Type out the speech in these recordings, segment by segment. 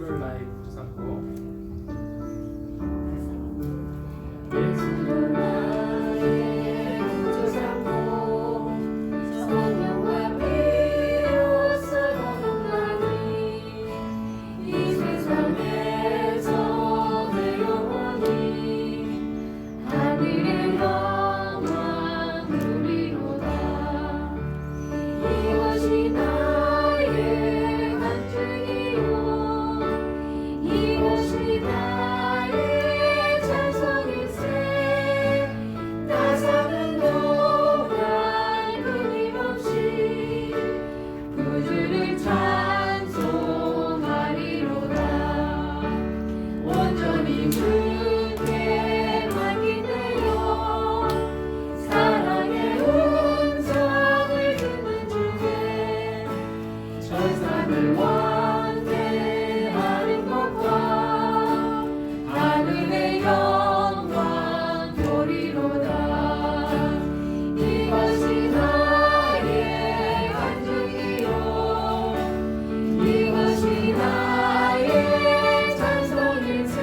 예수를 나의 구주 삼고 예수를 나의 구주 삼고 성령과 피로써 거듭나니 이 세상에서 내 영혼이 하늘의 영광 누리로다. 이것이 나의 간증이요 이것이 나의 찬송일세. 나 사는 동안 끊임없이 구주를 찬송하리로다. 온전히 주께 맡기네요. 사랑의 음성을 듣는 중에 천사들 왕래하는 것과 하늘의 영광 보리로다. 이것이 나의 간증이요 이것이 나의 찬송일세.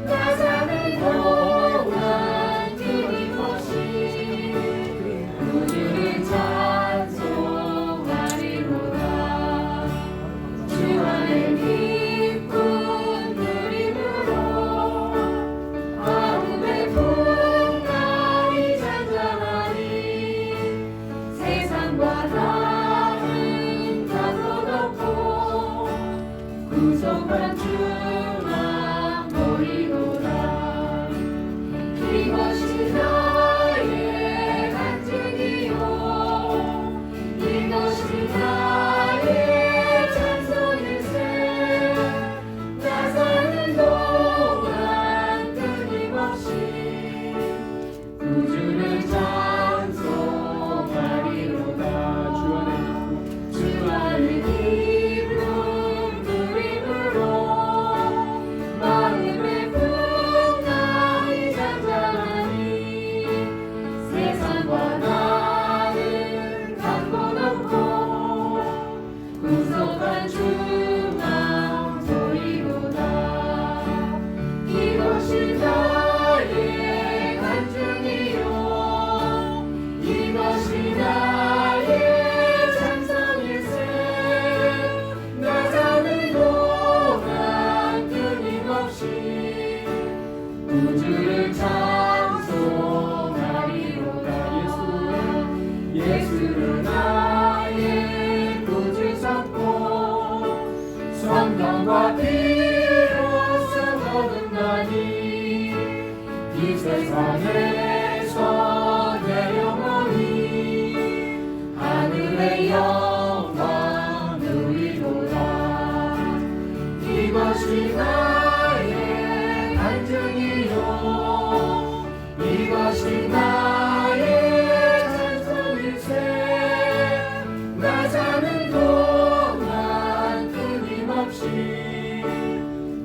나 사는 동안 끊임없이 구주를 찬송하리로다. 주 안에 기쁜 누림으로 마음의 풍랑이 잔잔하니 세상과 나는 상관없고 구속한 주만 보이로다. 이것이 나의 간증이요 이것이 나의 찬송일세. 나 사는 동안 끊임없이 구주를 찬송하리로다. 주 안에 기쁨 누림으로 마음의 풍랑이 잔잔하니 세상과 나는 상관없고 구속한 주만 보이로다. 이것이 나의 간증이요 이것이 나의 찬송일세. 나 사는 동안 끊임없이 구주를 찬송하리로다. 예수를 나의 구주 삼고 성령과 피로써 거듭나니 이 세상에서 내 영혼이 하늘의 영광 누리로다. 이것이 나의 간증이요 이것이 나의 찬송일세. 나 사는 동안 끊임없이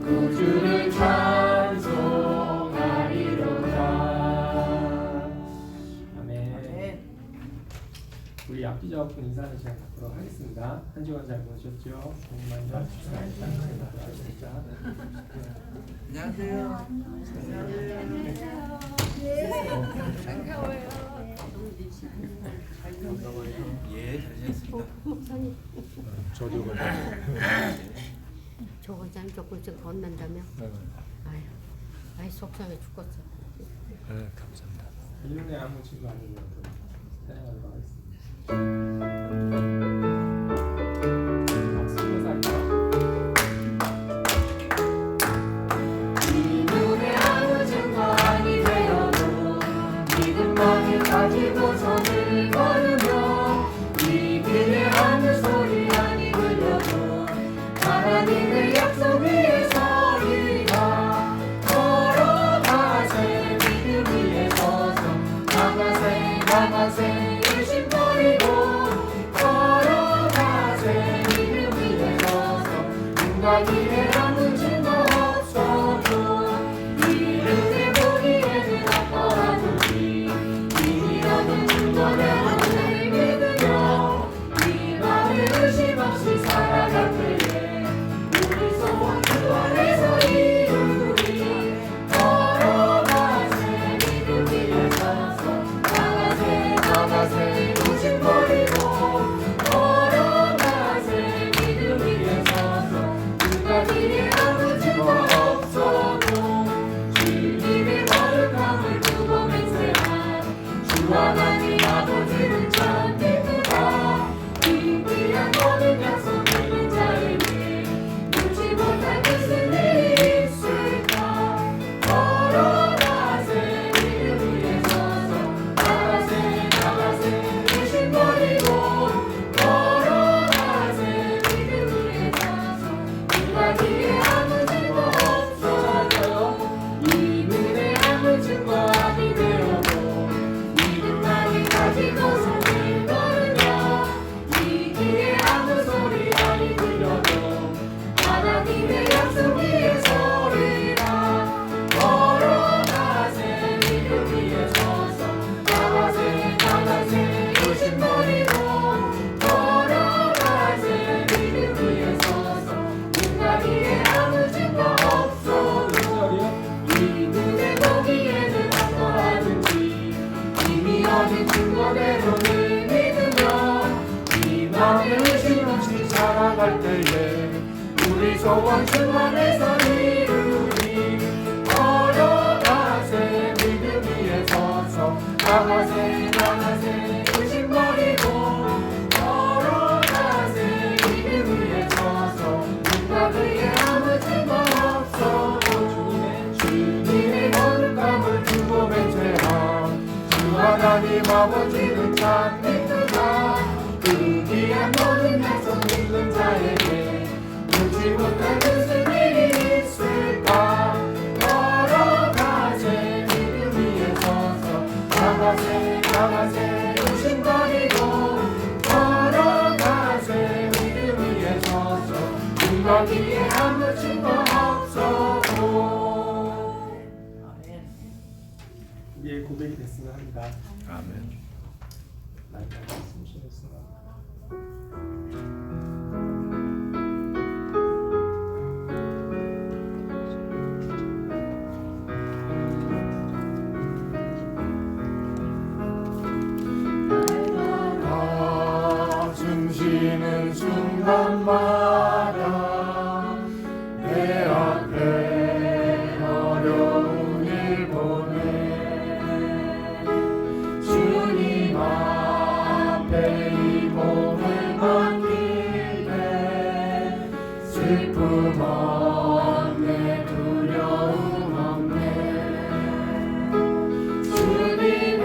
구주를 찬송하리로다. 아멘. 우리 악기자분 인사하는 시간 갖도록 하겠습니다. 한 주간 잘 보내셨죠? 정말요. 감사합니다. 안녕하세요. 예, 잘 지냈습니다. 목사님, 저도 저 원장님 조금씩 건넌다며? 아이 속상해 죽겠어. 감사합니다. 1년에 아무 친구 아니고요. 사랑하도록 하겠습니다. 박수 할까요? 이 눈에 아무 증거 아니 되어도 믿음만을 가지고 손을 걸으며 이 길에 아무 소리 아니 들려도 하나님의 약속 위에 서리라. 걸어가세 믿음 위에 서서 나가세 의심 버리고 걸어가세 믿음 위에 서서 눈과 길에 아무 증거 없어도 이름에 보기에는 아까워하지 이미라는 증거를 하늘 믿으며 이 마음에 의심 없이 살아갈 때에 소원 주 안에서 이루리 걸어가세 믿음 위에 서서 나가세 나가세 의심버리고 걸어가세 믿음 위에 서서 누가 그의 아무 증거 없어도 주님의 거룩함을 두고 맹세함 주 하나님 아버지는 참 믿는다 그 귀한 모든 약속 믿는 자에게 눈치 못할 무슨 일이 있을까 걸어가세 믿음 위에 서서 나가세 나가세 의심버리고 걸어가세 믿음 위에 서서 누가 기에 아무 증거 없어도 우리의 고백이 됐으면 합니다. 아멘. 마지막 말씀 주셨습니다. 숨쉬는 순간마다 내 앞에 어려운 일 보내 주님 앞에 이 몸을 맡길 때 슬픔 없네 두려움 없네 주님의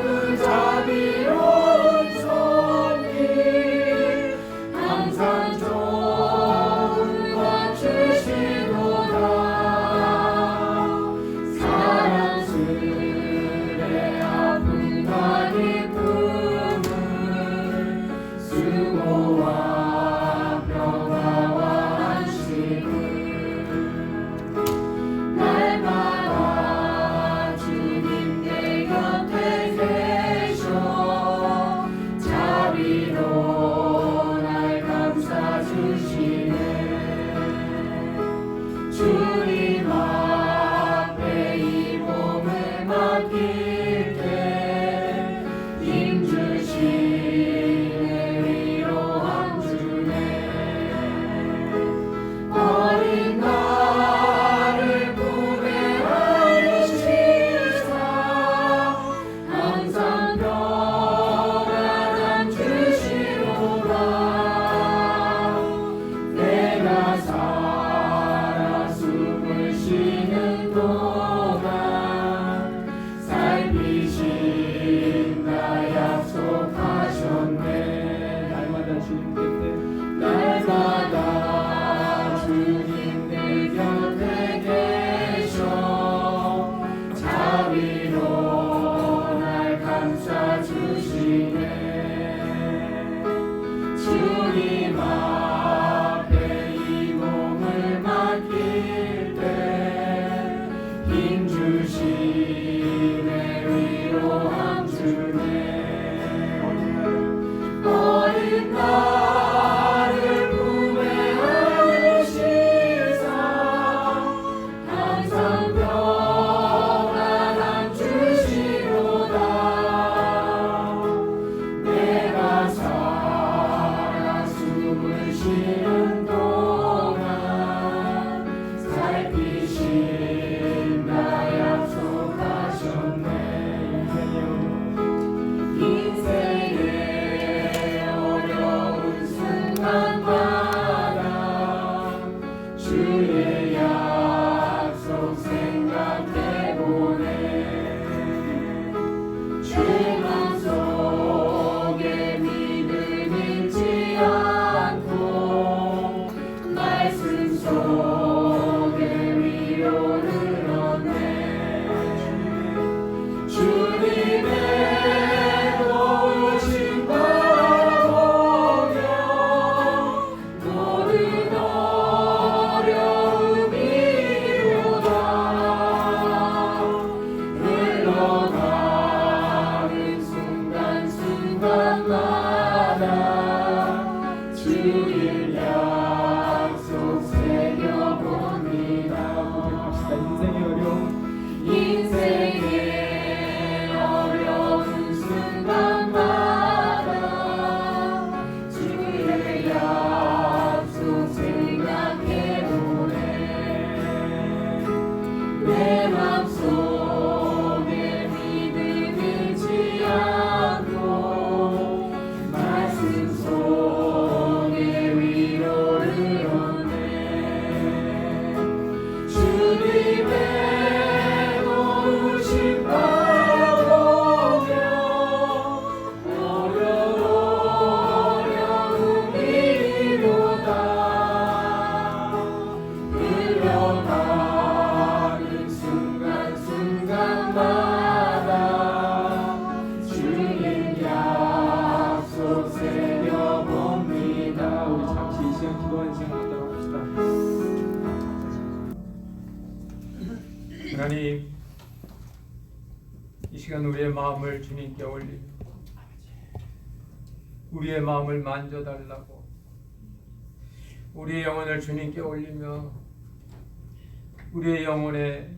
그 자비로운 손이 항상 좋은 것 주시도다 사랑스레 아픔과 기쁨을 수고와 평화와 안식 하나님, 이 시간 우리의 마음을 주님께 올리며 우리의 마음을 만져달라고, 우리의 영혼을 주님께 올리며 우리의 영혼의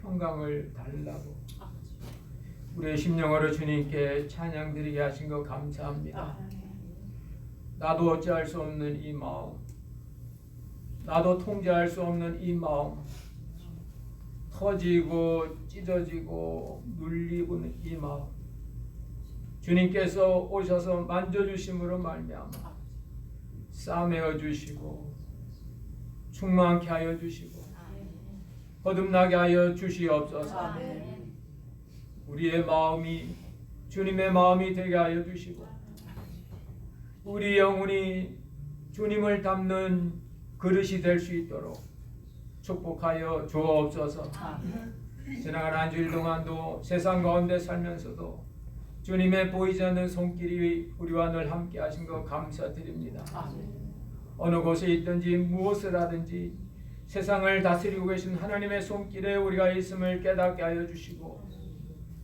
평강을 달라고, 우리의 심령으로 주님께 찬양드리게 하신 것 감사합니다. 나도 어찌할 수 없는 이 마음, 나도 통제할 수 없는 이 마음, 터지고 찢어지고 눌리고는 이 마음, 주님께서 오셔서 만져주심으로 말미암아 싸매어 주시고 충만케 하여 주시고 거듭나게 하여 주시옵소서. 우리의 마음이 주님의 마음이 되게 하여 주시고 우리 영혼이 주님을 담는 그릇이 될 수 있도록 축복하여 주옵소서. 지나간 한 주일 동안도 세상 가운데 살면서도 주님의 보이지 않는 손길이 우리와 늘 함께 하신 것 감사드립니다. 어느 곳에 있든지 무엇을 하든지 세상을 다스리고 계신 하나님의 손길에 우리가 있음을 깨닫게 하여 주시고,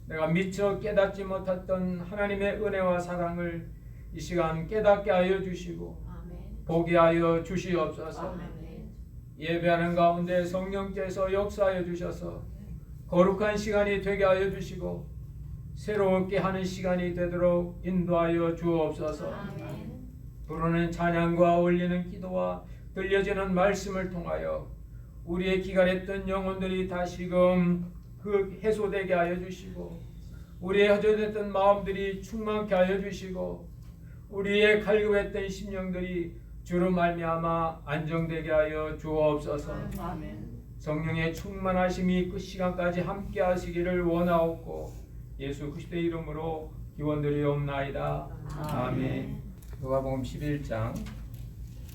내가 미처 깨닫지 못했던 하나님의 은혜와 사랑을 이 시간 깨닫게 하여 주시고 보게 하여 주시옵소서. 예배하는 가운데 성령께서 역사하여 주셔서 거룩한 시간이 되게 하여 주시고 새롭게 하는 시간이 되도록 인도하여 주옵소서. 부르는 찬양과 올리는 기도와 들려지는 말씀을 통하여 우리의 기갈했던 영혼들이 다시금 그 해소되게 하여 주시고, 우리의 허전했던 마음들이 충만케 하여 주시고, 우리의 갈급했던 심령들이 주로 말미암아 안정되게 하여 주옵소서. 성령의 충만하심이 그 시간까지 함께 하시기를 원하옵고 예수 그리스도의 이름으로 기원드리옵나이다. 아멘. 누가복음 11장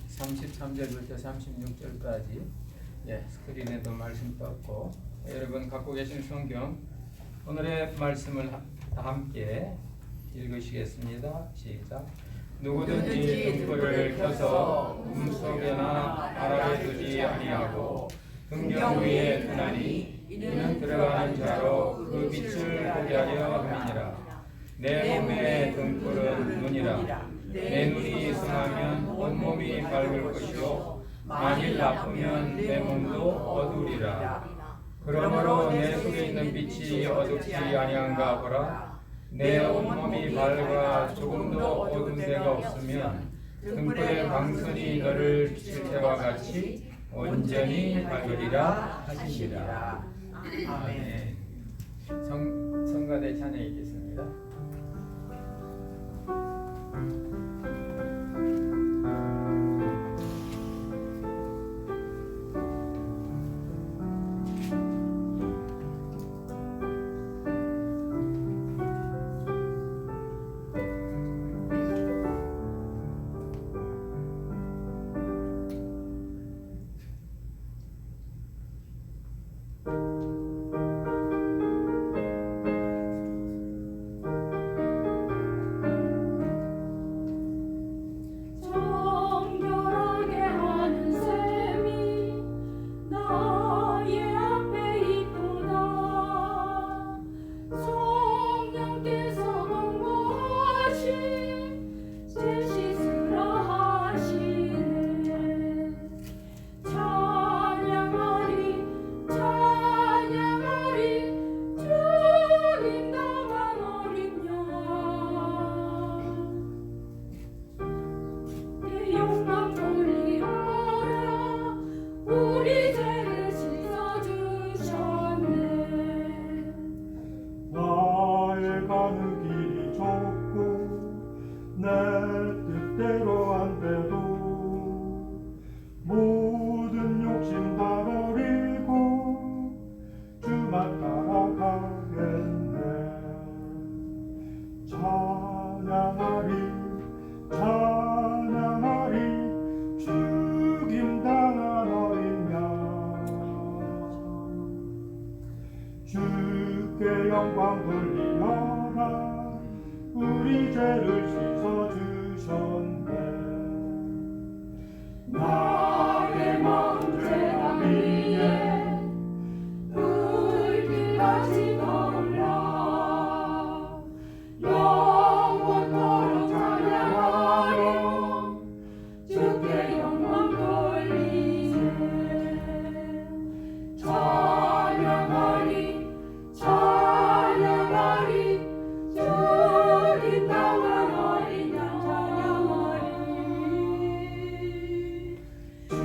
33절부터 36절까지 스크린에도 말씀 떴고, 여러분 갖고 계신 성경 오늘의 말씀을 다 함께 읽으시겠습니다. 시작. 누구든지 등불을 켜서 꿈속에나 바람에 두지 아니하고 등경 위에 두나니 이는 들어가는 자로 그 빛을 보게 하려 함이니라. 내 몸의 등불은 눈이라. 내 눈이 성하면 온몸이 밝을 것이요 만일 나쁘면 내 몸도 어두우리라. 그러므로 내 속에 있는 빛이 어둡지 아니한가 보라. 내 온몸이 밝아 조금도 어두운 데가 없으면 등불의 방선이 너를 비칠 때와 같이 온전히 밝으리라 하시니라. 아멘. 성가대 찬양 읽겠습니다.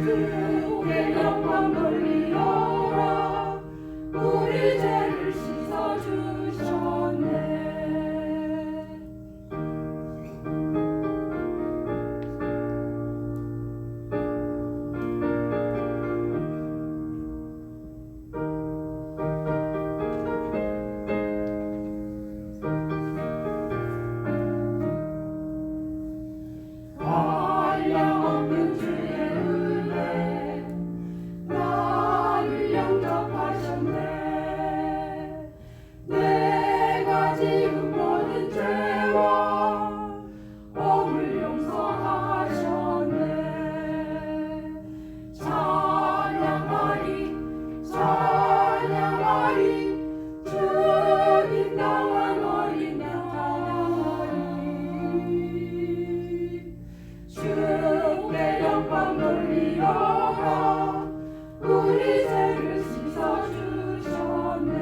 주의 영광 돌리어라 우리 죄를 씻어주셨네. 한량없는 주의 은혜 나를 영접하셨네. 내가 지은 모든 죄와 억을 용서하셨네. 찬양하리 찬양하리 주님 나와 어린 양 주의 영광 돌리어라 우리 죄를 씻어주셨네.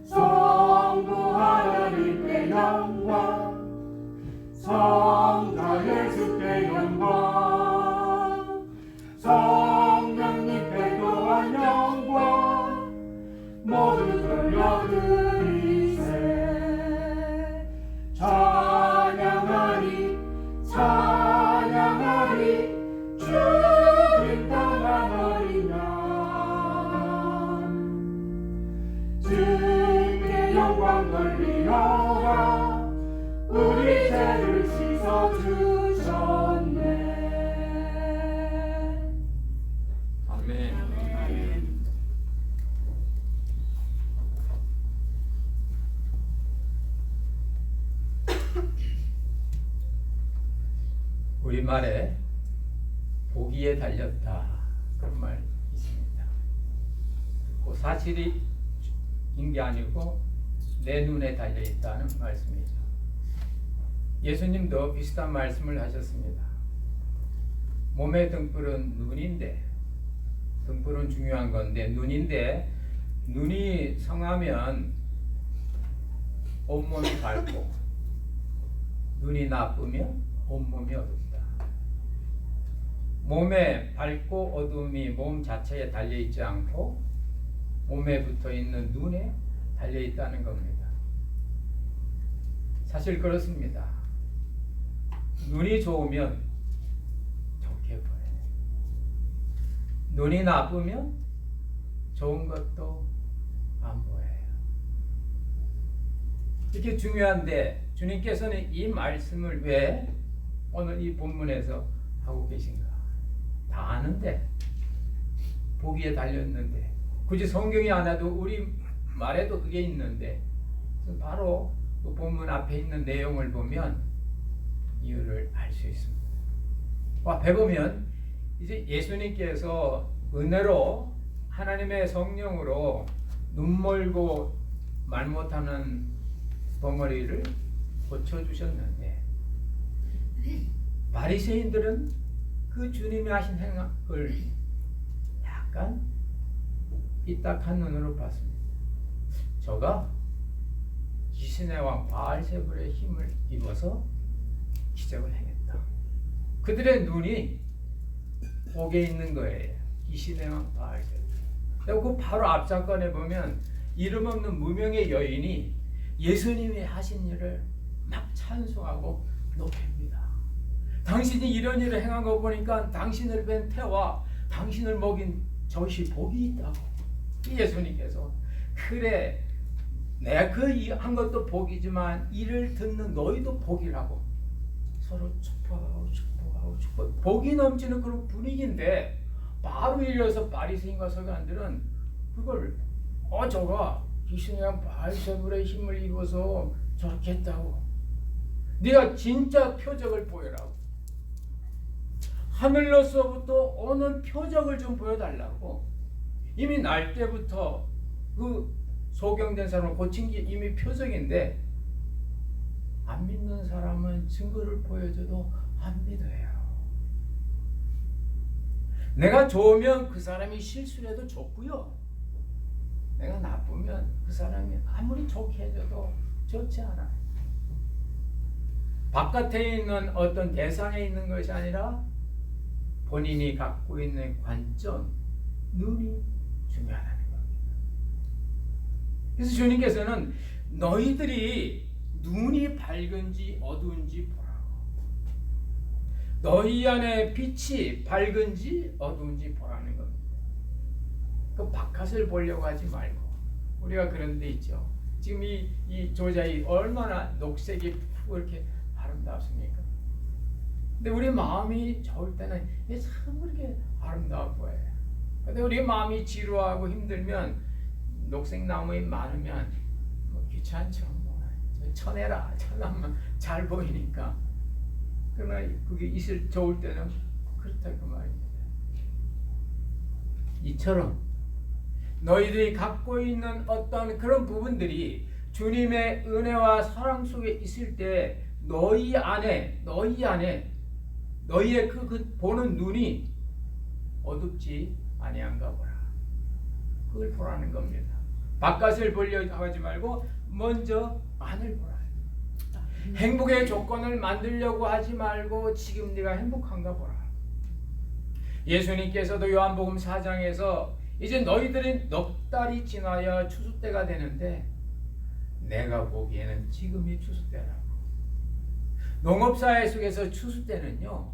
성부 하나님께 영광 성자 예수께 영광 성령님께 또한 영광 모두 돌려드리세. 찬양하리 찬양하리 주님 떠난 어린 양 주께 영광 돌리어라 우리 죄를 씻어주셨네. 아멘. 우리말에 보기에 달렸다 그런 말 있습니다. 그 사실이 인 게 아니고 내 눈에 달려 있다는 말씀이죠. 예수님도 비슷한 말씀을 하셨습니다. 몸의 등불은 눈인데, 등불은 중요한 건데 눈인데, 눈이 성하면 온몸이 밝고 눈이 나쁘면 온몸이 어둡다. 몸에 밝고 어둠이 몸 자체에 달려있지 않고 몸에 붙어있는 눈에 달려있다는 겁니다. 사실 그렇습니다. 눈이 좋으면 좋게 보여요. 눈이 나쁘면 좋은 것도 안 보여요. 이게 중요한데 주님께서는 이 말씀을 왜 오늘 이 본문에서 하고 계신가? 다 아는데, 보기에 달렸는데, 굳이 성경이 안 해도 우리 말에도 그게 있는데, 바로 그 본문 앞에 있는 내용을 보면 이유를 알 수 있습니다. 앞에 보면 이제 예수님께서 은혜로 하나님의 성령으로 눈 멀고 말 못하는 벙어리를 고쳐주셨는데, 바리새인들은 그 주님이 하신 행악을 약간 삐딱한 눈으로 봤습니다. 저가 기신의 왕 바알세불의 힘을 입어서 기적을 행했다. 그들의 눈이 거기에 있는 거예요. 기신의 왕 바알세불. 그리고 바로 앞 사건에 보면 이름 없는 무명의 여인이 예수님이 하신 일을 막 찬송하고 높입니다. 당신이 이런 일을 행한 거 보니까 당신을 뵌 태와 당신을 먹인 젖이 복이 있다고. 예수님께서 그래, 내가 그 한 것도 복이지만 이를 듣는 너희도 복이라고 서로 축복하고 축복하고 축복. 복이 넘치는 그런 분위기인데 바로 이어서 바리새인과 서기관들은 그걸 저가 귀신의 왕 바알세불의 힘을 입어서 저렇게 했다고. 네가 진짜 표적을 보여라고. 하늘로서부터 오는 표적을 좀 보여달라고. 이미 날 때부터 그 소경된 사람을 고친 게 이미 표적인데 안 믿는 사람은 증거를 보여줘도 안 믿어요. 내가 좋으면 그 사람이 실수를 해도 좋고요. 내가 나쁘면 그 사람이 아무리 좋게 해줘도 좋지 않아요. 바깥에 있는 어떤 대상에 있는 것이 아니라 본인이 갖고 있는 관점, 눈이 중요하다는 겁니다. 그래서 주님께서는 너희들이 눈이 밝은지 어두운지 보라고. 너희 안에 빛이 밝은지 어두운지 보라는 겁니다. 그 바깥을 보려고 하지 말고. 우리가 그런 데 있죠. 지금 이 조자이 얼마나 녹색이 이렇게 아름답습니까? 근데 우리 마음이 좋을 때는 이게 참 그렇게 아름다워 보여요. 근데 우리 마음이 지루하고 힘들면 녹색 나무에 많으면 뭐 귀찮죠. 뭐 쳐내라. 쳐나면 잘 보이니까. 그러나 그게 있을 좋을 때는 그렇다 그 말입니다. 이처럼 너희들이 갖고 있는 어떤 그런 부분들이 주님의 은혜와 사랑 속에 있을 때 너희 안에 너희의 그 보는 눈이 어둡지 아니한가 보라. 그걸 보라는 겁니다. 바깥을 보려 하지 말고 먼저 안을 보라. 행복의 조건을 만들려고 하지 말고 지금 네가 행복한가 보라. 예수님께서도 요한복음 4장에서 이제 너희들이 넉 달이 지나야 추수 때가 되는데 내가 보기에는 지금이 추수 때라고. 농업사회 속에서 추수 때는요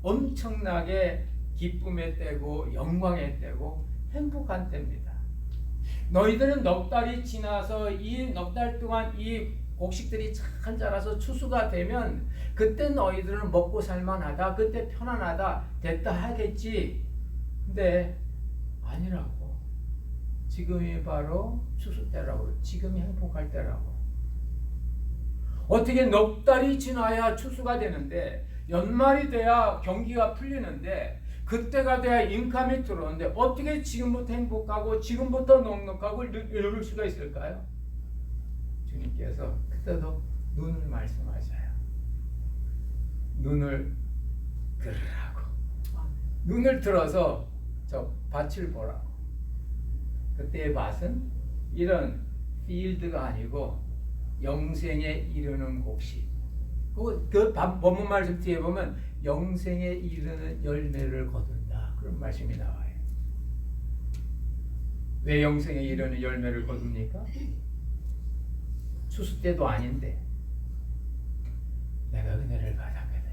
엄청나게 기쁨의 때고 영광의 때고 행복한 때입니다. 너희들은 넉 달이 지나서 이 넉 달 동안 이 곡식들이 잘 자라서 추수가 되면 그때 너희들은 먹고 살만하다, 그때 편안하다, 됐다 하겠지. 근데 아니라고. 지금이 바로 추수 때라고. 지금이 행복할 때라고. 어떻게 넉 달이 지나야 추수가 되는데 연말이 돼야 경기가 풀리는데 그때가 돼야 인컴이 들어오는데 어떻게 지금부터 행복하고 지금부터 넉넉하고 이럴 수가 있을까요? 주님께서 그때도 눈을 말씀하셔요. 눈을 들으라고. 눈을 들어서 저 밭을 보라고. 그때의 밭은 이런 필드가 아니고 영생에 이르는 곡식. 그 본문 말씀 뒤에 보면 영생에 이르는 열매를 거둔다. 그런 말씀이 나와요. 왜 영생에 이르는 열매를 거둡니까? 추수 때도 아닌데 내가 은혜를 받았거든.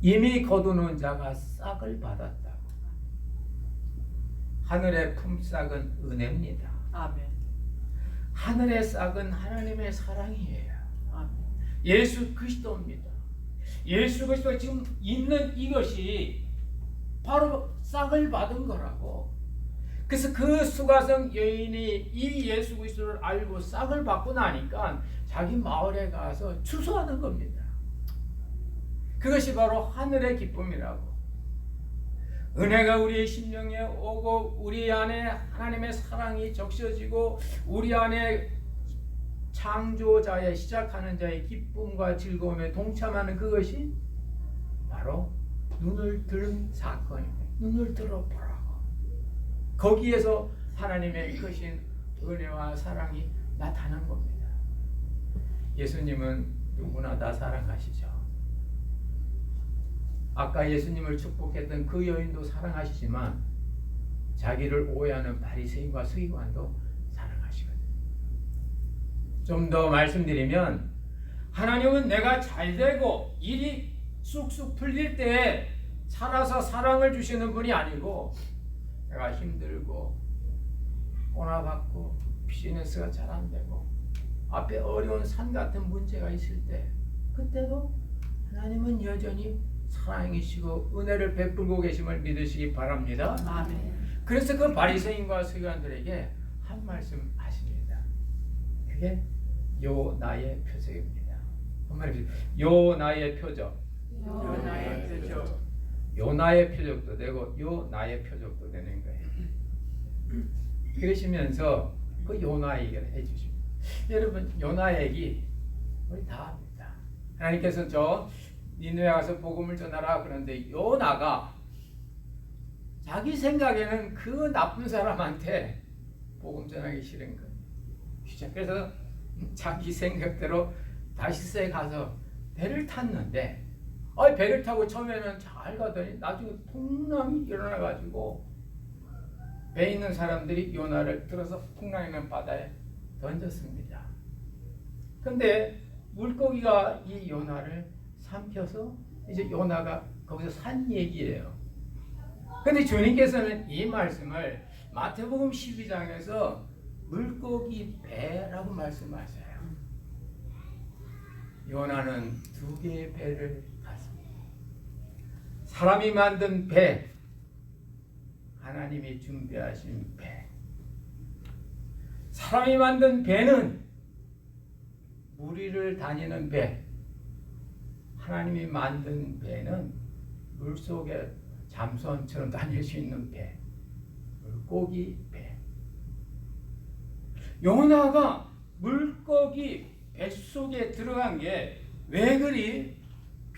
이미 거두는 자가 싹을 받았다고. 하늘의 품삯은 은혜입니다. 아멘. 하늘의 싹은 하나님의 사랑이에요. 아멘. 예수 그리스도입니다. 예수 그리스도가 지금 있는 이것이 바로 싹을 받은 거라고. 그래서 그 수가성 여인이 이 예수 그리스도를 알고 싹을 받고 나니까 자기 마을에 가서 추수하는 겁니다. 그것이 바로 하늘의 기쁨이라고. 은혜가 우리의 심령에 오고 우리 안에 하나님의 사랑이 적셔지고 우리 안에 창조자의 시작하는 자의 기쁨과 즐거움에 동참하는 그것이 바로 눈을 들은 사건입니다. 눈을 들어보라고. 거기에서 하나님의 크신 은혜와 사랑이 나타난 겁니다. 예수님은 누구나 다 사랑하시죠. 아까 예수님을 축복했던 그 여인도 사랑하시지만 자기를 오해하는 바리새인과 서기관도 사랑하시거든요. 좀 더 말씀드리면 하나님은 내가 잘되고 일이 쑥쑥 풀릴 때 살아서 사랑을 주시는 분이 아니고 내가 힘들고 고나받고 비즈니스가 잘 안 되고 앞에 어려운 산 같은 문제가 있을 때 그때도 하나님은 여전히 사랑이시고 은혜를 베풀고 계심을 믿으시기 바랍니다. 아멘. 그래서 그 바리새인과 서기관들에게 한 말씀 하십니다. 그게 요 나의 표적입니다. 한 말씀. 요 나의 표적. 요 나의 표적. 요 나의 표적도 되고 요 나의 표적도 되는 거예요. 그러시면서 그 요나 얘기를 해주십니다. 여러분 요나 얘기 우리 다 합니다. 하나님께서 저 니느웨 가서 복음을 전하라 그런데 요나가 자기 생각에는 그 나쁜 사람한테 복음 전하기 싫은 거예요. 그래서 자기 생각대로 다시스에 가서 배를 탔는데 배를 타고 처음에는 잘 가더니 나중에 풍랑이 일어나가지고 배에 있는 사람들이 요나를 들어서 풍랑 있는 바다에 던졌습니다. 근데 물고기가 이 요나를 삼켜서 이제 요나가 거기서 산 얘기예요. 근데 주님께서는 이 말씀을 마태복음 12장에서 물고기 배라고 말씀하세요. 요나는 2개의 배를 탔습니다. 사람이 만든 배, 하나님이 준비하신 배. 사람이 만든 배는 물 위를 다니는 배. 하나님이 만든 배는 물속에 잠수함처럼 다닐 수 있는 배. 물고기 배. 요나가 물고기 뱃속에 들어간 게 왜 그리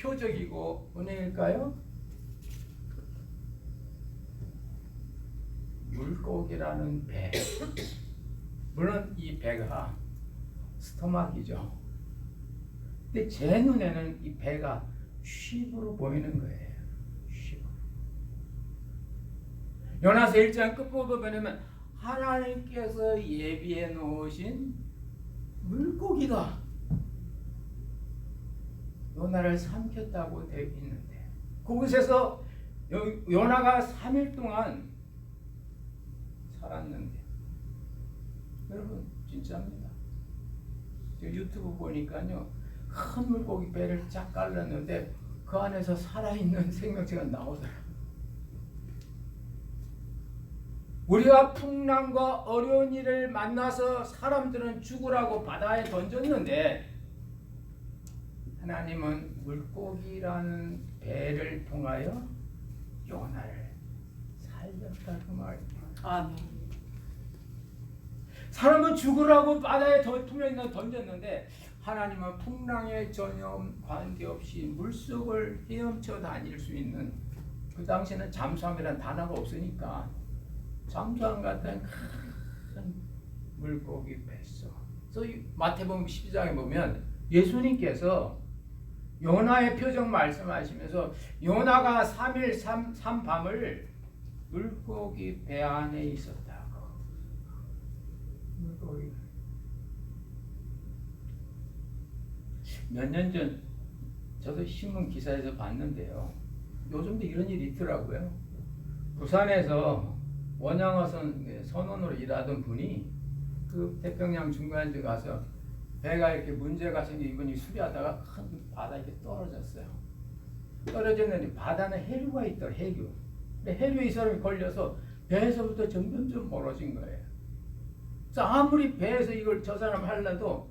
표적이고 은혜일까요? 물고기라는 배. 물론 이 배가 스토막이죠. 근데 제 눈에는 이 배가 쉽으로 보이는 거예요. 쉽으로. 요나서 1장 끝부분 보면 하나님께서 예비해 놓으신 물고기가 요나를 삼켰다고 되어 있는데 그곳에서 요나가 3일 동안 살았는데 여러분 진짜입니다. 저 유튜브 보니까요 큰 물고기 배를 쫙 깔렸는데 그 안에서 살아있는 생명체가 나오더라고요. 우리가 풍랑과 어려운 일을 만나서 사람들은 죽으라고 바다에 던졌는데 하나님은 물고기라는 배를 통하여 요나를 살렸다 그 말입니다. 아멘. 사람은 죽으라고 바다에 던졌는데 하나님은 풍랑에 전혀 관계없이 물속을 헤엄쳐 다닐 수 있는 그 당시에는 잠수함이라는 단어가 없으니까 잠수함 같은 큰 물고기 뱃속. 그래서 마태복음 12장에 보면 예수님께서 요나의 표정 말씀하시면서 요나가 3일 3밤을 물고기 배 안에 있었다고. 물고기. 몇 년 전 저도 신문 기사에서 봤는데요. 요즘도 이런 일이 있더라고요. 부산에서 원양어선 선원으로 일하던 분이 그 태평양 중간에 가서 배가 이렇게 문제가 생겨 이분이 수리하다가 큰 바다에 떨어졌어요. 떨어졌는데 바다는 해류가 있더라. 해류. 근데 해류에 이 사람이 걸려서 배에서부터 점점 멀어진 거예요. 그래서 아무리 배에서 이걸 저 사람 하려도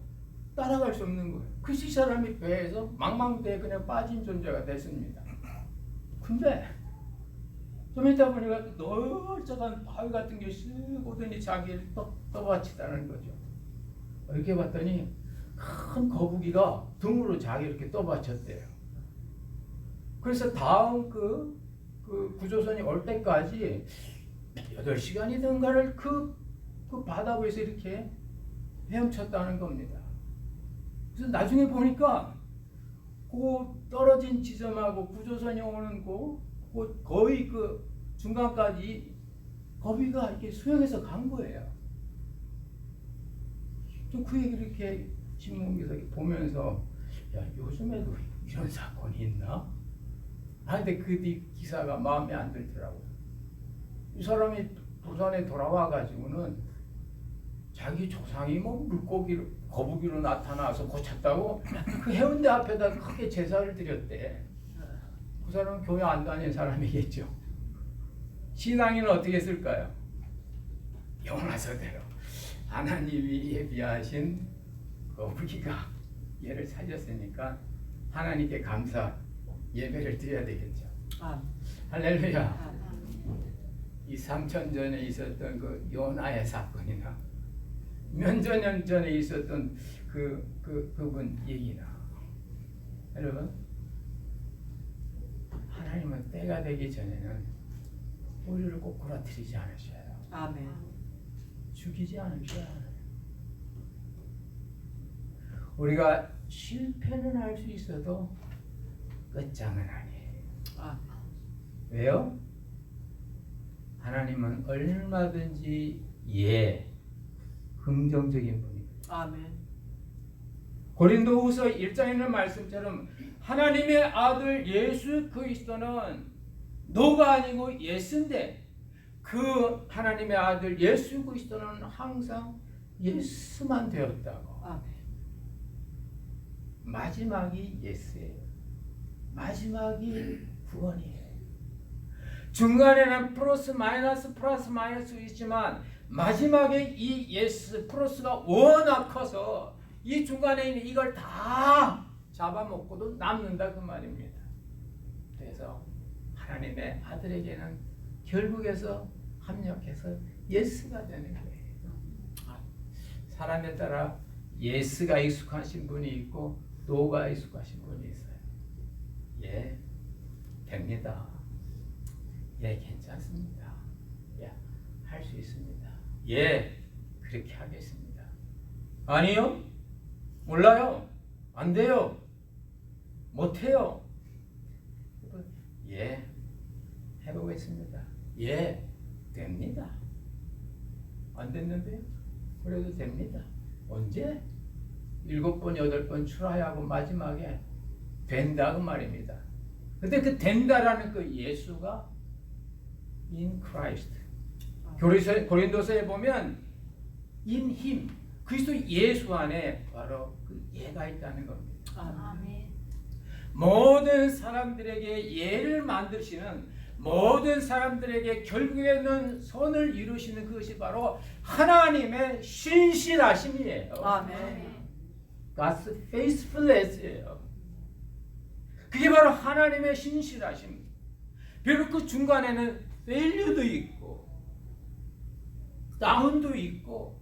따라갈 수 없는 거예요. 그 사람이 배에서 망망대에 그냥 빠진 존재가 됐습니다. 근데 좀 있다 보니까 넓적한 바위 같은 게 쓱 오더니 자기를 떠받치다는 거죠. 이렇게 봤더니 큰 거북이가 등으로 자기 이렇게 떠받쳤대요. 그래서 다음 그 구조선이 올 때까지 8시간이든가를 그 바다 위에서 이렇게 헤엄쳤다는 겁니다. 그래서 나중에 보니까 그 떨어진 지점하고 구조선이 오는 거의 그 중간까지 거북이가 이렇게 수영해서 간 거예요. 좀 그 얘기를 이렇게 신문기사 보면서 야 요즘에도 이런 사건이 있나? 근데 그 기사가 마음에 안 들더라고요. 이 사람이 부산에 돌아와 가지고는 자기 조상이 뭐 거북이로 나타나서 고쳤다고 그 해운대 앞에다 크게 제사를 드렸대. 그 사람은 교회 안 다니는 사람이겠죠. 신앙인은 어떻게 했을까요? 요나서대로 하나님이 예비하신 거북이가 얘를 살렸으니까 하나님께 감사 예배를 드려야 되겠죠. 할렐루야. 이 3000년 전에 있었던 그 요나의 사건이나 몇천 년 전에 있었던 그분 얘기나 여러분 하나님은 때가 되기 전에는 우리를 꼭 구라뜨리지 않으셔요. 아멘. 죽이지 않으셔요. 우리가 실패는 할 수 있어도 끝장은 아니에요. 아, 왜요? 하나님은 얼마든지 긍정적인 분입니다. 아멘. 고린도후서 1장에 있는 말씀처럼 하나님의 아들 예수 그리스도는 노가 아니고 예수인데 그 하나님의 아들 예수 그리스도는 항상 예수만 되었다고. 아멘. 마지막이 예수예요. 마지막이 구원이에요. 중간에는 플러스 마이너스 있지만 마지막에 이 예수 플러스가 워낙 커서 이 중간에 있는 이걸 다 잡아먹고도 남는다 그 말입니다. 그래서 하나님의 아들에게는 결국에서 합력해서 예수가 되는 거예요. 사람에 따라 예수가 익숙하신 분이 있고 노가 익숙하신 분이 있어요. 예, 됩니다. 예, 괜찮습니다. 예, 할 수 있습니다. 예, 그렇게 하겠습니다. 아니요? 몰라요? 안 돼요? 못해요? 예, 해보겠습니다. 예, 됩니다. 안 됐는데요? 그래도 됩니다. 언제? 7번, 8번 출하하고 마지막에 된다 그 말입니다. 근데 그 된다라는 그 예수가 in Christ. 고린도서에 보면 in Him, 그리스도 예수 안에 바로 그 예가 있다는 겁니다. 아멘. 모든 사람들에게 예를 만드시는, 모든 사람들에게 결국에는 선을 이루시는 그것이 바로 하나님의 신실하심이에요. 아멘. God's faithfulness예요. 그게 바로 하나님의 신실하심. 비록 그 중간에는 failures 있고 다운도 있고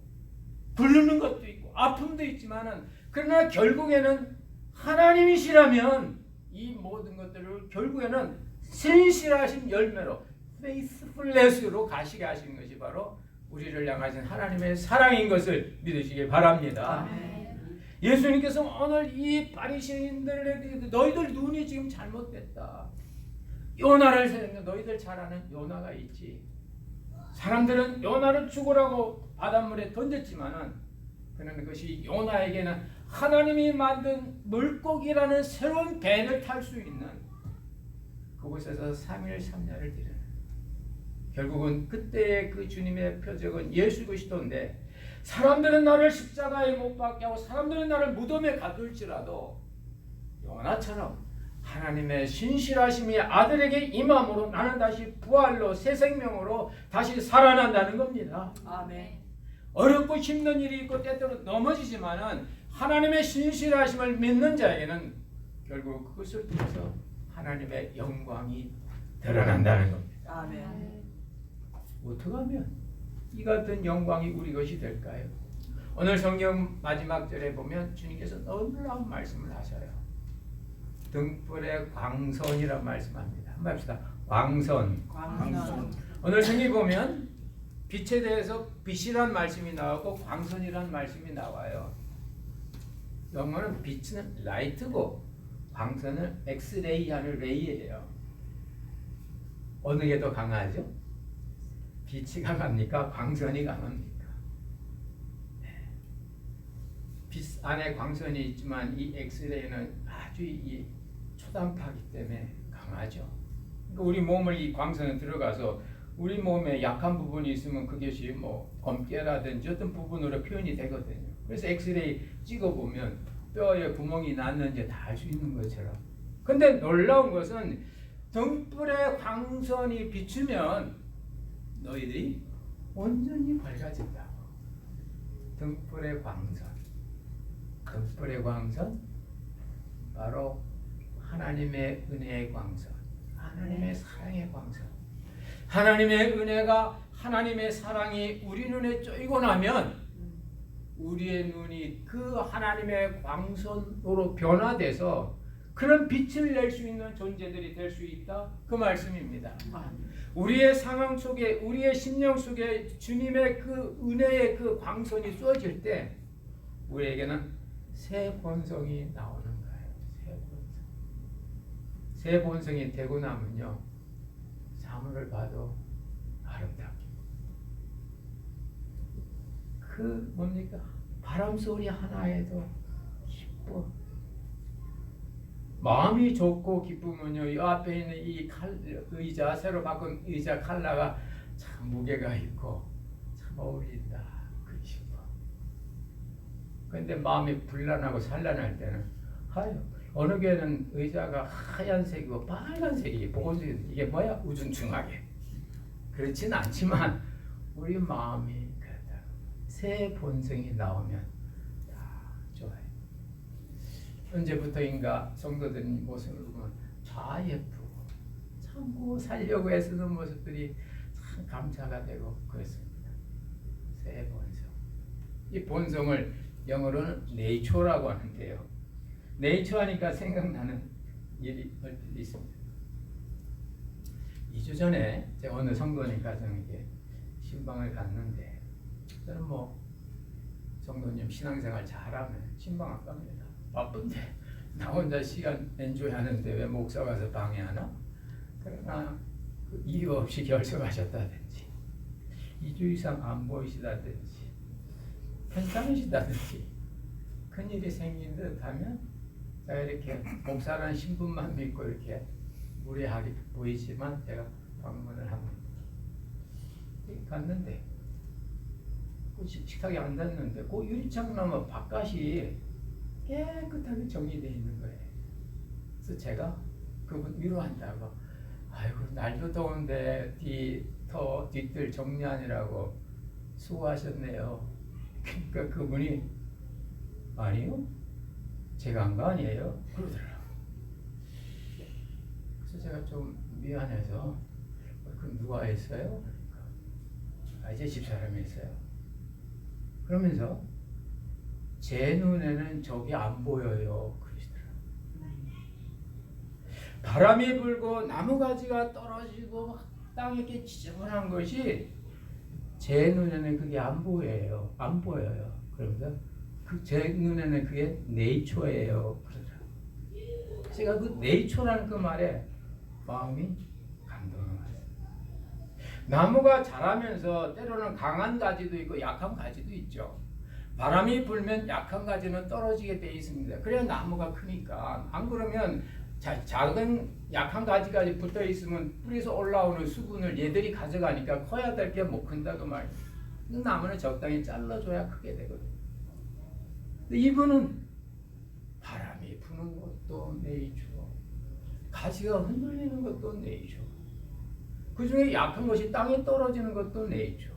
굴르는 것도 있고 아픔도 있지만은, 그러나 결국에는 하나님이시라면 이 모든 것들을 결국에는 신실하신 열매로 faithfulness로 가시게 하시는 것이 바로 우리를 향하신 하나님의 사랑인 것을 믿으시기 바랍니다. 아멘. 예수님께서 오늘 이 바리새인들에게 너희들 눈이 지금 잘못됐다. 요나를 생각해. 너희들 잘 아는 요나가 있지. 사람들은 요나를 죽으라고 바닷물에 던졌지만은 그는 그것이 요나에게는 하나님이 만든 물고기라는 새로운 배를 탈 수 있는 그곳에서 3일 3야를 드리는, 결국은 그때의 그 주님의 표적은 예수 그리스도인데, 사람들은 나를 십자가에 못 박게 하고 사람들은 나를 무덤에 가둘지라도 요나처럼 하나님의 신실하심이 아들에게 임함으로 나는 다시 부활로 새 생명으로 다시 살아난다는 겁니다. 아멘. 어렵고 힘든 일이 있고 때때로 넘어지지만은 하나님의 신실하심을 믿는 자에게는 결국 그것을 통해서 하나님의 영광이 드러난다는 겁니다. 아멘. 어떻게 하면 이 같은 영광이 우리 것이 될까요? 오늘 성경 마지막 절에 보면 주님께서 놀라운 말씀을 하셔요. 등불의 광선이라고 말씀합니다. 한번 합시다. 광선. 광선. 오늘 성경 보면 빛에 대해서 빛이란 말씀이 나오고 광선이란 말씀이 나와요. 영어는 빛은 라이트고 광선은 엑스레이 하는 레이예요. 어느 게 더 강하죠? 빛이 강합니까? 광선이 강합니까? 빛 안에 광선이 있지만 이 엑스레이는 아주 이 초단파기 때문에 강하죠. 그러니까 우리 몸을 이 광선에 들어가서 우리 몸에 약한 부분이 있으면 그것이 뭐 검깨라든지 어떤 부분으로 표현이 되거든요. 그래서 엑스레이 찍어보면 뼈에 구멍이 났는지 다 알 수 있는 것처럼. 근데 놀라운 것은 등불의 광선이 비추면 너희들이 온전히 밝아진다고. 등불의 광선. 등불의 광선 바로 하나님의 은혜의 광선, 하나님의 사랑의 광선. 하나님의 은혜가, 하나님의 사랑이 우리 눈에 쪼이고 나면 우리의 눈이 그 하나님의 광선으로 변화돼서 그런 빛을 낼 수 있는 존재들이 될 수 있다 그 말씀입니다. 우리의 상황 속에, 우리의 심령 속에 주님의 그 은혜의 그 광선이 쏘질 때 우리에게는 새 권성이 나오는 거예요. 새 권성. 새 본성이 되고 나면요 사물을 봐도 아름답게 그 뭡니까 바람 소리 하나에도 기뻐. 마음이 좋고 기쁘면요 이 앞에 있는 이 의자 새로 바꾼 의자 칼라가 참 무게가 있고 참 어울린다 그 싶어. 근데 마음이 불란하고 산란할 때는 아유 어느 교회는 의자가 하얀색이고 빨간색이 보건색 이게 뭐야 우중충하게 그렇진 않지만 우리 마음이 그렇다. 새 본성이 나오면 다 좋아요. 언제부터인가 성도들 모습을 보면 다 예쁘고 참고 살려고 애쓰는 모습들이 참 감사가 되고 그렇습니다. 새 본성. 이 본성을 영어로는 네이처라고 하는데요. 네이처 하니까 생각나는 일이 얼핏 있습니다. 2주 전에 제가 어느 성도님 가정에게 신방을 갔는데 저는 뭐 성도님 신앙생활 잘하면 신방 안 갑니다. 바쁜데 나 혼자 시간 엔조이 하는데 왜 목사 가서 방해하나? 그러나 그 이유 없이 결석하셨다든지 2주 이상 안 보이시다든지 괜찮으시다든지 큰일이 생긴 듯 하면 제가 이렇게 목사라는 신분만 믿고 이렇게 무례하게 보이지만 제가 방문을 합니다. 갔는데 그 식탁에 앉았는데 그 유리창 너머 바깥이 깨끗하게 정리되어 있는 거예요. 그래서 제가 그분 위로한다고 아이고 날도 더운데 뒤뜰 정리하느라고 수고하셨네요. 그러니까 그분이 아니요 제가 한 거 아니에요 그러더라고요. 그래서 제가 좀 미안해서 그럼 누가 했어요? 그러니까 이제 집사람이 했어요. 그러면서 제 눈에는 저기 안 보여요 그러시더라고요. 바람이 불고 나무가지가 떨어지고 막 땅에 이렇게 지저분한 것이 제 눈에는 그게 안 보여요. 안 보여요. 그러면서 제 눈에는 그게 네이처예요 그러더라고요. 제가 그 네이처라는 그 말에 마음이 감동을 받았어요. 나무가 자라면서 때로는 강한 가지도 있고 약한 가지도 있죠. 바람이 불면 약한 가지는 떨어지게 돼 있습니다. 그래야 나무가 크니까. 안 그러면 작은 약한 가지까지 붙어 있으면 뿌리에서 올라오는 수분을 얘들이 가져가니까 커야 될 게 못 큰다 그 말이에요. 나무는 적당히 잘라줘야 크게 되거든요. 근데 이분은 바람이 부는 것도 네이처, 가지가 흔들리는 것도 네이처, 그 중에 약한 것이 땅에 떨어지는 것도 네이처.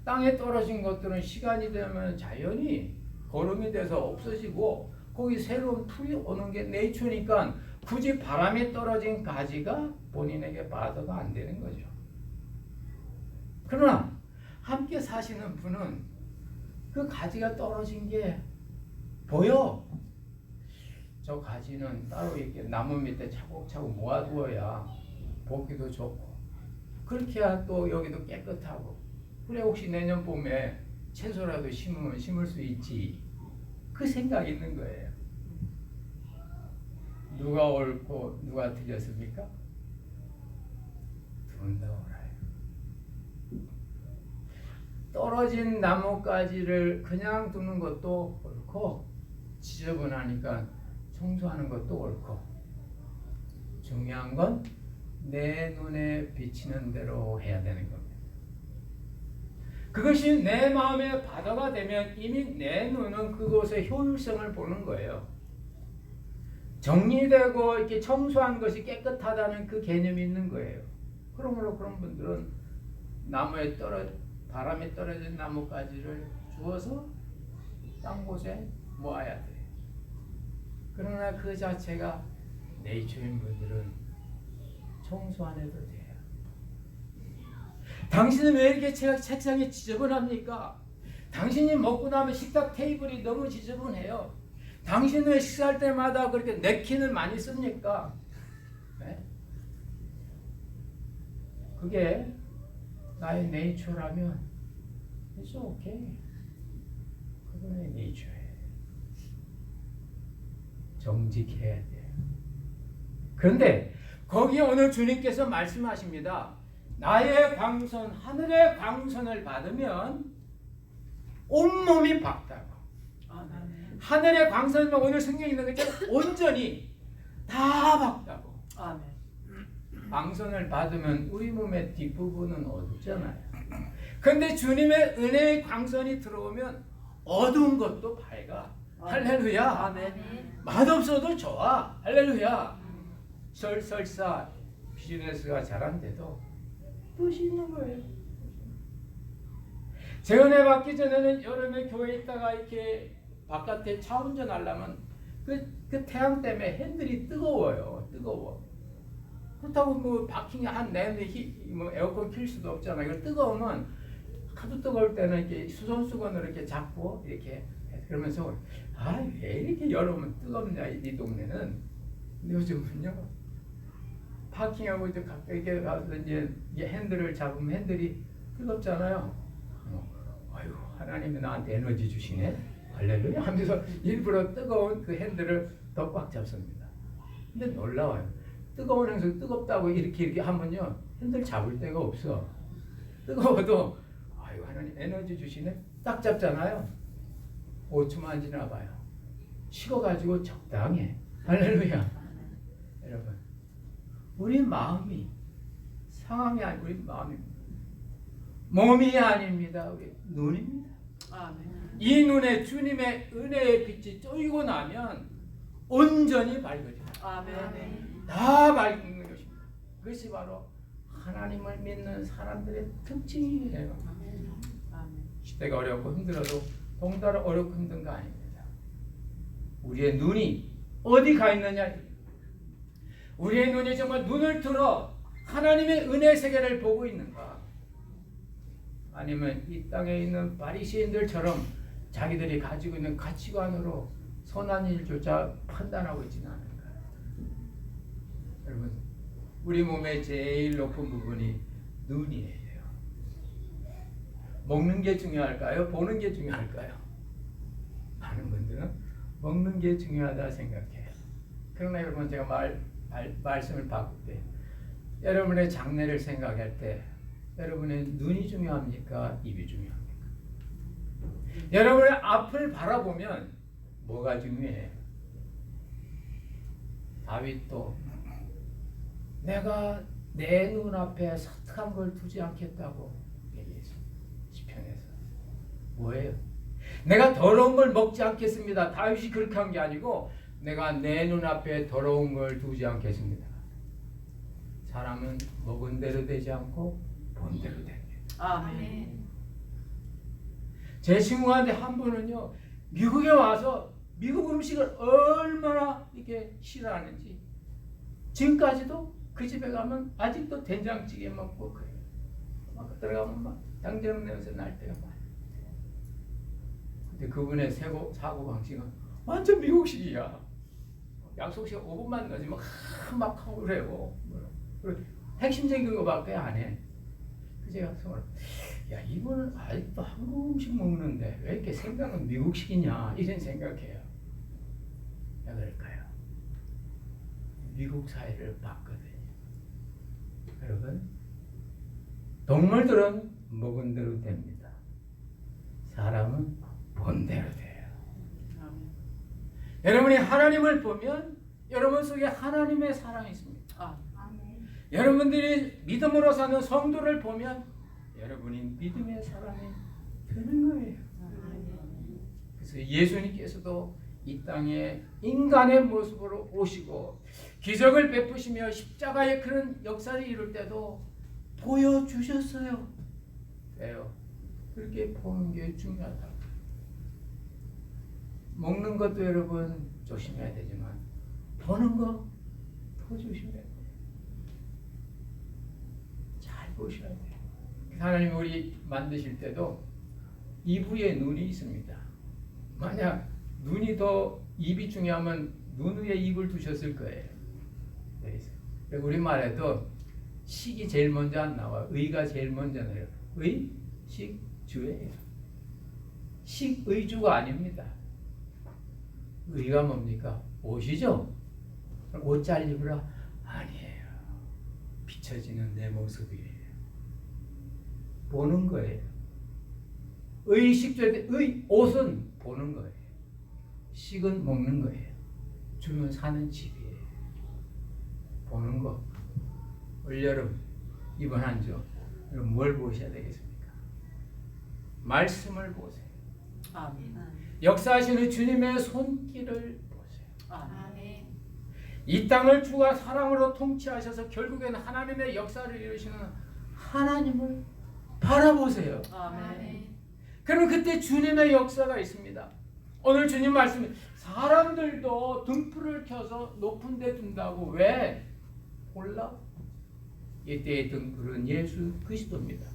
땅에 떨어진 것들은 시간이 되면 자연히 거름이 돼서 없어지고 거기 새로운 풀이 오는 게 네이처니까 굳이 바람에 떨어진 가지가 본인에게 바더가 안 되는 거죠. 그러나 함께 사시는 분은 그 가지가 떨어진 게 보여. 저 가지는 따로 이렇게 나무 밑에 차곡차곡 모아두어야 보기도 좋고 그렇게 해야 또 여기도 깨끗하고 그래 혹시 내년 봄에 채소라도 심으면 심을 수 있지 그 생각이 있는 거예요. 누가 옳고 누가 틀렸습니까? 둘 다 옳아요. 떨어진 나뭇가지를 그냥 두는 것도 옳고 지저분하니까 청소하는 것도 옳고 중요한 건 내 눈에 비치는 대로 해야 되는 겁니다. 그것이 내 마음에 바다가 되면 이미 내 눈은 그곳의 효율성을 보는 거예요. 정리되고 이렇게 청소한 것이 깨끗하다는 그 개념이 있는 거예요. 그러므로 그런 분들은 나무에 바람에 떨어진 나뭇가지를 주워서 딴 곳에 모아야 돼요. 그러나 그 자체가 네이처인 분들은 청소 안 해도 돼요. 당신은 왜 이렇게 책상이 지저분합니까? 당신이 먹고 나면 식탁 테이블이 너무 지저분해요. 당신은 식사할 때마다 그렇게 냅킨을 많이 씁니까? 네? 그게 나의 네이처라면 it's okay. 그분의 네이처예요. 정직해야 돼요. 그런데 거기에 오늘 주님께서 말씀하십니다. 나의 광선, 하늘의 광선을 받으면 온몸이 밝다고. 아멘. 하늘의 광선은 오늘 성경에 있는 것처럼 온전히 다 밝다고. 아멘. 광선을 받으면 우리 몸의 뒷부분은 어둡잖아요. 그런데 주님의 은혜의 광선이 들어오면 어두운 것도 밝아. 할렐루야. 아멘. 맛없어도 좋아. 할렐루야. 설사 비즈니스가 잘한데도 뜻이 있는 거예요. 제 은혜 받기 전에는 여름에 교회에 있다가 이렇게 바깥에 차 운전하려면 그 태양 때문에 핸들이 뜨거워요. 뜨거워. 그렇다고 뭐 바킹에 한 내내 뭐 에어컨 킬 수도 없잖아요. 이거 뜨거우면 하도 뜨거울 때는 이렇게 수선수건으로 이렇게 잡고 이렇게 그러면서 왜 이렇게 여름은 뜨겁냐 이 동네는. 근데 요즘은요 파킹하고 이제 가까이 가서 이제 핸들을 잡으면 핸들이 뜨겁잖아요. 아유 하나님이 나한테 에너지 주시네. 할렐루야 하면서 일부러 뜨거운 그 핸들을 더 꽉 잡습니다. 근데 놀라워요. 뜨거운 행성 뜨겁다고 이렇게 하면요 핸들 잡을 데가 없어. 뜨거워도 아유 하나님 에너지 주시네 딱 잡잖아요. 5초만 지나봐요. 식어가지고 적당해. 할렐루야. 여러분 우리 마음이 상황이 아니고 우리 마음이 몸이 아닙니다. 우리 눈입니다. 아멘. 이 눈에 주님의 은혜의 빛이 쪼이고 나면 온전히 밝아져요. 아멘. 다 밝은 것입니다. 그것이 바로 하나님을 믿는 사람들의 특징이에요. 아멘. 시대가 어렵고 힘들어도 동달아 어렵고 힘든 거 아닙니다. 우리의 눈이 어디 가 있느냐? 우리의 눈이 정말 눈을 들어 하나님의 은혜 세계를 보고 있는가? 아니면 이 땅에 있는 바리새인들처럼 자기들이 가지고 있는 가치관으로 선한 일조차 판단하고 있지는 않은가? 여러분, 우리 몸의 제일 높은 부분이 눈이에요. 먹는 게 중요할까요? 보는 게 중요할까요? 많은 분들은 먹는 게 중요하다 생각해요. 그러나 여러분 제가 말씀을 바꿀 때 여러분의 장래를 생각할 때 여러분의 눈이 중요합니까? 입이 중요합니까? 여러분의 앞을 바라보면 뭐가 중요해? 다윗도 내가 내 눈앞에 사특한 걸 두지 않겠다고 얘기했어. 시편에서. 뭐예요? 내가 더러운 걸 먹지 않겠습니다. 다윗이 그렇게 한 게 아니고 내가 내 눈앞에 더러운 걸 두지 않겠습니다. 사람은 먹은 대로 되지 않고 본 대로 됩니다. 아멘. 제 친구한테 한 분은요 미국에 와서 미국 음식을 얼마나 이렇게 싫어하는지 지금까지도 그 집에 가면 아직도 된장찌개 먹고 그래요. 막 들어가면 막 당장 냄새 날 때가 많아요. 근데 그분의 사고 방식은 완전 미국식이야. 약속 시간 5분만 늦으면 막 하고 그래요. 핵심적인 거밖에 안 해. 제가 생각을 야 이분은 아직도 한국 음식 먹는데 왜 이렇게 생각은 미국식이냐 이런 생각해요. 왜 그럴까요? 미국 사회를 봤거든요. 여러분 동물들은 먹은 대로 됩니다. 사람은 본 대로 돼요. 아멘. 여러분이 하나님을 보면 여러분 속에 하나님의 사랑이 있습니다. 아멘. 여러분들이 믿음으로 사는 성도를 보면 여러분이 믿음의 사람이 되는 거예요. 그래서 예수님께서도 이 땅에 인간의 모습으로 오시고 기적을 베푸시며 십자가의 그런 역사를 이룰 때도 보여주셨어요. 왜요? 그렇게 보는 게 중요하다. 먹는 것도 여러분 조심해야 되지만 보는 거 더 조심해야 돼요. 잘 보셔야 돼요. 하나님이 우리 만드실 때도 입 위에 눈이 있습니다. 만약 눈이 더 입이 중요하면 눈 위에 입을 두셨을 거예요. 우리말에도 식이 제일 먼저 안 나와. 의가 제일 먼저 나요. 의, 식, 주예요. 식, 의주가 아닙니다. 의가 뭡니까? 옷이죠. 옷 잘 입으라. 아니에요. 비춰지는 내 모습이에요. 보는 거예요. 의 옷은 보는 거예요. 식은 먹는 거예요. 주는 사는 집이에요. 보는 거. 올여름 이번 한 주 뭘 보셔야 되겠습니까? 말씀을 보세요. 아멘. 역사하시는 주님의 손길을 보세요. 아멘. 이 땅을 주가 사랑으로 통치하셔서 결국에는 하나님의 역사를 이루시는 하나님을 바라보세요. 아멘. 그러면 그때 주님의 역사가 있습니다. 오늘 주님 말씀이 사람들도 등불을 켜서 높은 데 둔다고 왜? 몰라? 이때의 등불은 예수 그리스도입니다.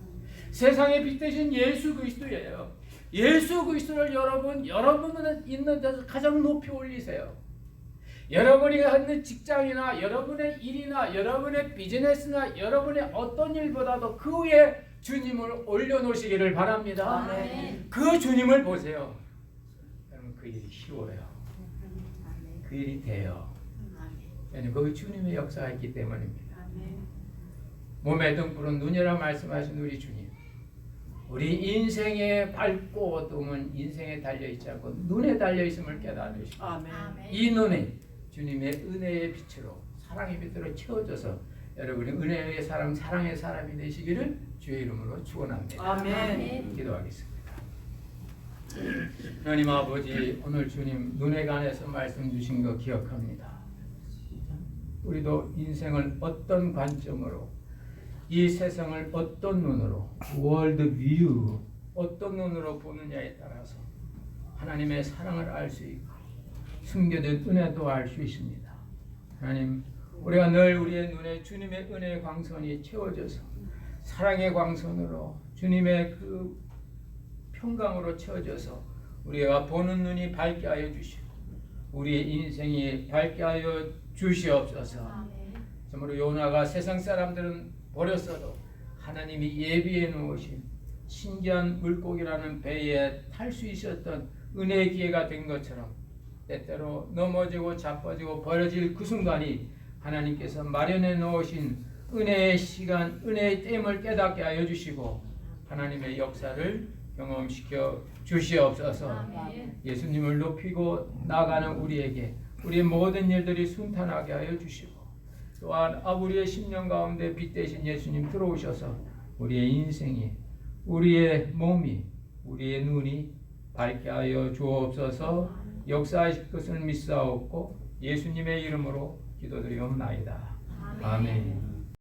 세상의 빛 대신 예수 그리스도예요. 예수 그리스도를 여러분은 있는 데서 가장 높이 올리세요. 여러분이 하는 직장이나 여러분의 일이나 여러분의 비즈니스나 여러분의 어떤 일보다도 그 위에 주님을 올려놓으시기를 바랍니다. 아멘. 그 주님을 보세요. 그러면 그 일이 쉬워요. 그 일이 돼요. 왜냐하면 거기 주님의 역사가 있기 때문입니다. 몸의 등불은 눈이라 말씀하신 우리 주님. 우리 인생의 밝고 어둠은 인생에 달려있지 않고 눈에 달려있음을 깨달으시고 아멘. 이 눈에 주님의 은혜의 빛으로 사랑의 빛으로 채워져서 여러분이 은혜의 사람 사랑의 사람이 되시기를 주의 이름으로 축원합니다. 아멘. 기도하겠습니다. 하나님 아버지, 오늘 주님 눈에 관해서 말씀 주신 거 기억합니다. 우리도 인생을 어떤 관점으로, 이 세상을 어떤 눈으로, 월드 뷰 어떤 눈으로 보느냐에 따라서 하나님의 사랑을 알 수 있고 숨겨진 은혜도 알 수 있습니다. 하나님, 우리가 늘 우리의 눈에 주님의 은혜의 광선이 채워져서 사랑의 광선으로 주님의 그 평강으로 채워져서 우리가 보는 눈이 밝게 하여 주시고 우리의 인생이 밝게 하여 주시옵소서. 정말로 요나가 세상 사람들은 버렸어도 하나님이 예비해 놓으신 신기한 물고기라는 배에 탈 수 있었던 은혜의 기회가 된 것처럼 때때로 넘어지고 자빠지고 버려질 그 순간이 하나님께서 마련해 놓으신 은혜의 시간, 은혜의 땜을 깨닫게 하여 주시고 하나님의 역사를 경험시켜 주시옵소서. 예수님을 높이고 나가는 우리에게 우리의 모든 일들이 순탄하게 하여 주시고 또한 우리의 심령 가운데 빛 되신 예수님 들어오셔서 우리의 인생이, 우리의 몸이, 우리의 눈이 밝게 하여 주옵소서. 역사하실 것을 믿사옵고 예수님의 이름으로 기도드리옵나이다. 아멘.